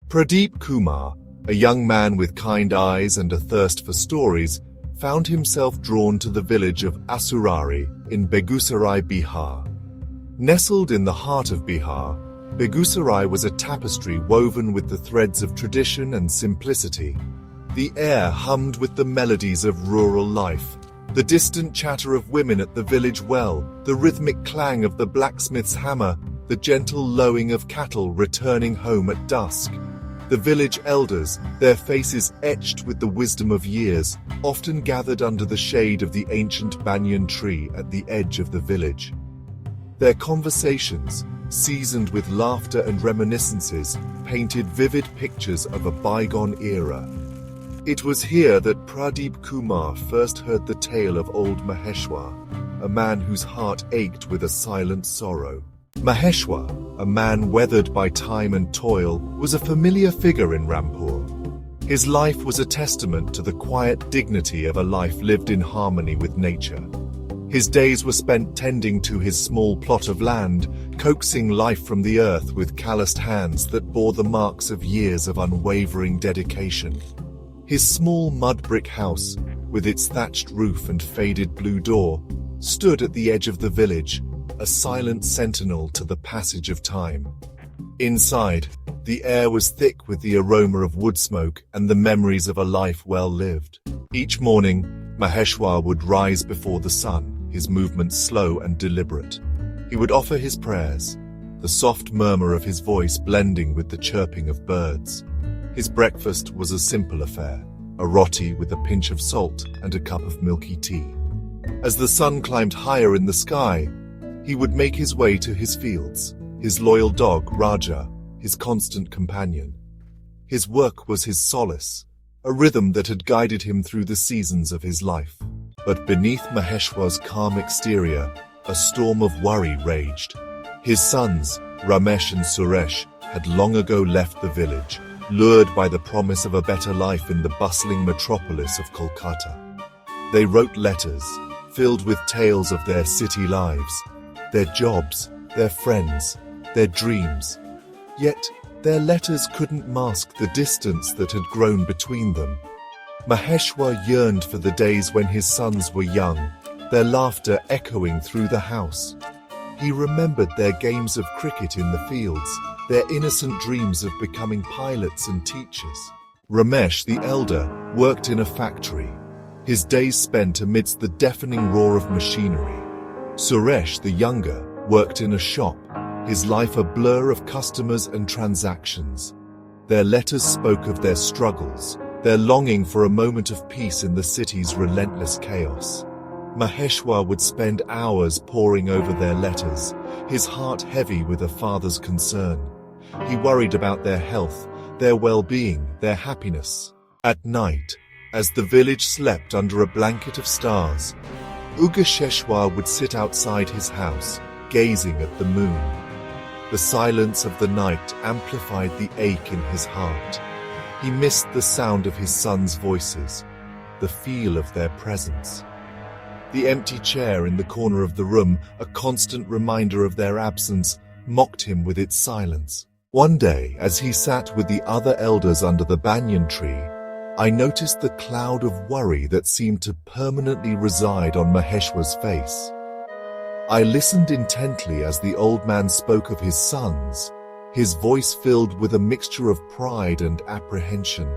Pradeep Kumar, a young man with kind eyes and a thirst for stories, found himself drawn to the village of Asurari in Begusarai, Bihar. Nestled in the heart of Bihar, Begusarai was a tapestry woven with the threads of tradition and simplicity. The air hummed with the melodies of rural life, the distant chatter of women at the village well, the rhythmic clang of the blacksmith's hammer, the gentle lowing of cattle returning home at dusk. The village elders, their faces etched with the wisdom of years, often gathered under the shade of the ancient banyan tree at the edge of the village. Their conversations, seasoned with laughter and reminiscences, painted vivid pictures of a bygone era. It was here that Pradeep Kumar first heard the tale of old Maheshwar, a man whose heart ached with a silent sorrow. Maheshwar, a man weathered by time and toil, was a familiar figure in Rampur. His life was a testament to the quiet dignity of a life lived in harmony with nature. His days were spent tending to his small plot of land, coaxing life from the earth with calloused hands that bore the marks of years of unwavering dedication. His small mud brick house, with its thatched roof and faded blue door, stood at the edge of the village, a silent sentinel to the passage of time. Inside, the air was thick with the aroma of wood smoke and the memories of a life well lived. Each morning, Maheshwar would rise before the sun, his movements slow and deliberate. He would offer his prayers, the soft murmur of his voice blending with the chirping of birds. His breakfast was a simple affair, a roti with a pinch of salt and a cup of milky tea. As the sun climbed higher in the sky, he would make his way to his fields, his loyal dog, Raja, his constant companion. His work was his solace, a rhythm that had guided him through the seasons of his life. But beneath Maheshwar's calm exterior, a storm of worry raged. His sons, Ramesh and Suresh, had long ago left the village, lured by the promise of a better life in the bustling metropolis of Kolkata. They wrote letters, filled with tales of their city lives, their jobs, their friends, their dreams. Yet, their letters couldn't mask the distance that had grown between them. Maheshwar yearned for the days when his sons were young, their laughter echoing through the house. He remembered their games of cricket in the fields, their innocent dreams of becoming pilots and teachers. Ramesh, the elder, worked in a factory, his days spent amidst the deafening roar of machinery. Suresh, the younger, worked in a shop, his life a blur of customers and transactions. Their letters spoke of their struggles, their longing for a moment of peace in the city's relentless chaos. Maheshwar would spend hours poring over their letters, his heart heavy with a father's concern. He worried about their health, their well-being, their happiness. At night, as the village slept under a blanket of stars, Ugasheshwar would sit outside his house, gazing at the moon. The silence of the night amplified the ache in his heart. He missed the sound of his sons' voices, the feel of their presence. The empty chair in the corner of the room, a constant reminder of their absence, mocked him with its silence. One day, as he sat with the other elders under the banyan tree, I noticed the cloud of worry that seemed to permanently reside on Maheshwar's face. I listened intently as the old man spoke of his sons, his voice filled with a mixture of pride and apprehension.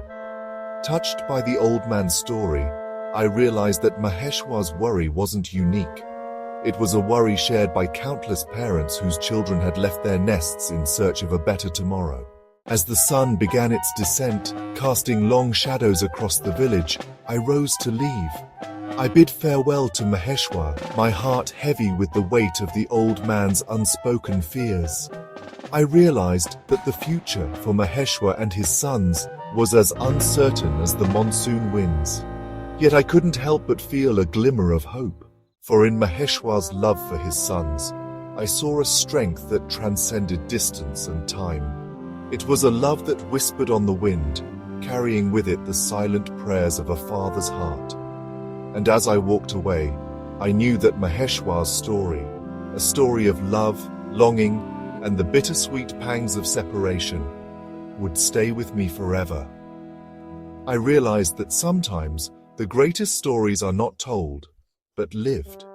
Touched by the old man's story, I realized that Maheshwar's worry wasn't unique. It was a worry shared by countless parents whose children had left their nests in search of a better tomorrow. As the sun began its descent, casting long shadows across the village, I rose to leave. I bid farewell to Maheshwar, my heart heavy with the weight of the old man's unspoken fears. I realized that the future for Maheshwar and his sons was as uncertain as the monsoon winds. Yet I couldn't help but feel a glimmer of hope, for in Maheshwar's love for his sons, I saw a strength that transcended distance and time. It was a love that whispered on the wind, carrying with it the silent prayers of a father's heart. And as I walked away, I knew that Maheshwar's story, a story of love, longing, and the bittersweet pangs of separation, would stay with me forever. I realized that sometimes the greatest stories are not told, but lived.